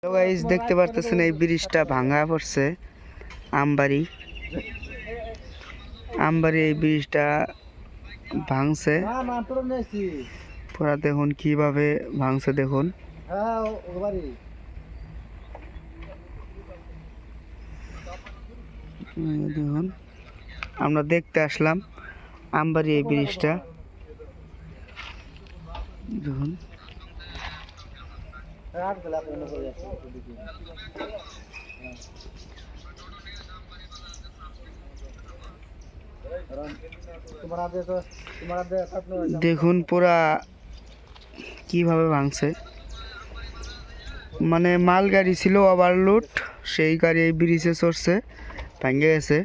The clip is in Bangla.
হ্যালো গাইস, দেখতে পারতেছেন এই ব্রিজটা ভাঙা পড়ছে। আমবাড়ি আমবাড়ি এই ব্রিজটা ভাঙছে। পুরা দেখুন কিভাবে ভাঙছে, দেখুন। দেখুন, আমরা দেখতে আসলাম আমবাড়ি এই ব্রিজটা। দেখুন, দেখুন পুরা কিভাবে ভাঙছে। মানে মাল গাড়ি ছিল ওভারলোড, সেই গাড়ি এই ব্রিজে চড়ছে, ভেঙে গেছে।